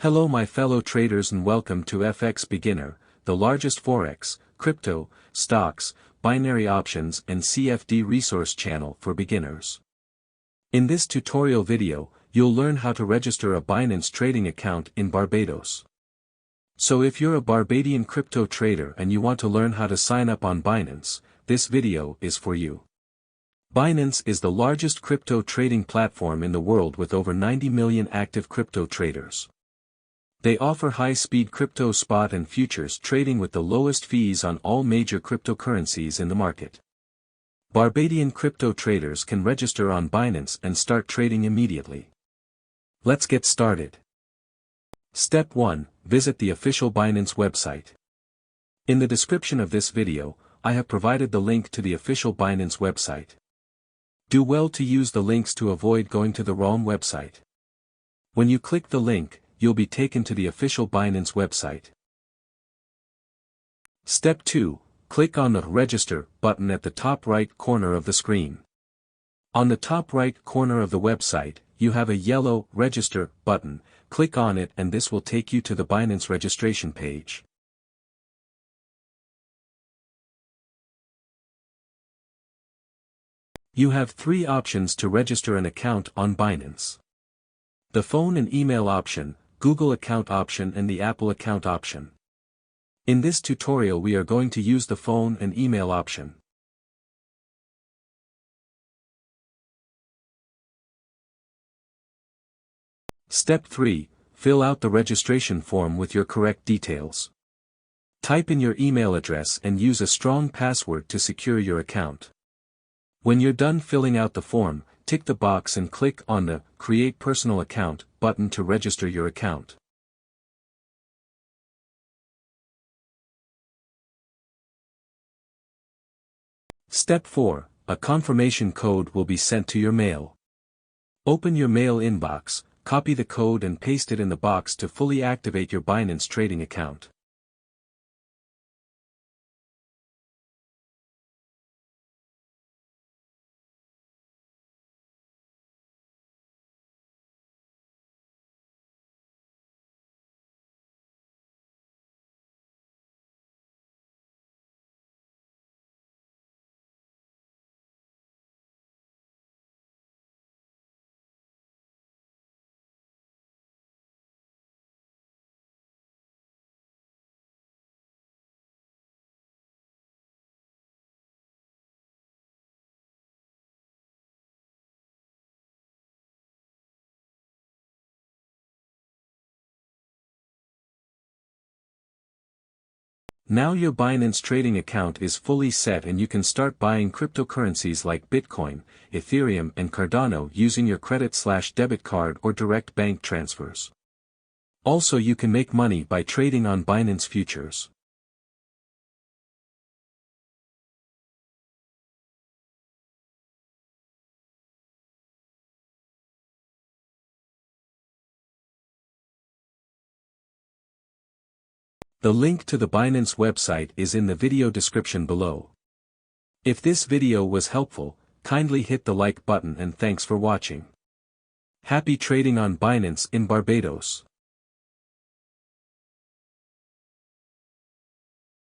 Hello my fellow traders and welcome to FX Beginner, the largest forex, crypto, stocks, binary options and CFD resource channel for beginners. In this tutorial video, you'll learn how to register a Binance trading account in Barbados. So if you're a Barbadian crypto trader and you want to learn how to sign up on Binance, this video is for you. Binance is the largest crypto trading platform in the world with over 90 million active crypto traders. They offer high-speed crypto spot and futures trading with the lowest fees on all major cryptocurrencies in the market. Barbadian crypto traders can register on Binance and start trading immediately. Let's get started. Step 1. Visit the official Binance website. In the description of this video, I have provided the link to the official Binance website. Do well to use the links to avoid going to the wrong website. When you click the link, you'll be taken to the official Binance website. Step 2. Click on the Register button at the top right corner of the screen. On the top right corner of the website, you have a yellow Register button. Click on it and this will take you to the Binance registration page. You have 3 options to register an account on Binance. The phone and email option, Google account option and the Apple account option. In this tutorial we are going to use the phone and email option. Step 3. Fill out the registration form with your correct details. Type in your email address and use a strong password to secure your account. When you're done filling out the form, tick the box and click on the Create Personal Account button to register your account. Step 4. A confirmation code will be sent to your mail. Open your mail inbox, copy the code and paste it in the box to fully activate your Binance trading account. Now your Binance trading account is fully set and you can start buying cryptocurrencies like Bitcoin, Ethereum and Cardano using your credit/debit card or direct bank transfers. Also you can make money by trading on Binance futures. The link to the Binance website is in the video description below. If this video was helpful, kindly hit the like button and thanks for watching. Happy trading on Binance in Barbados.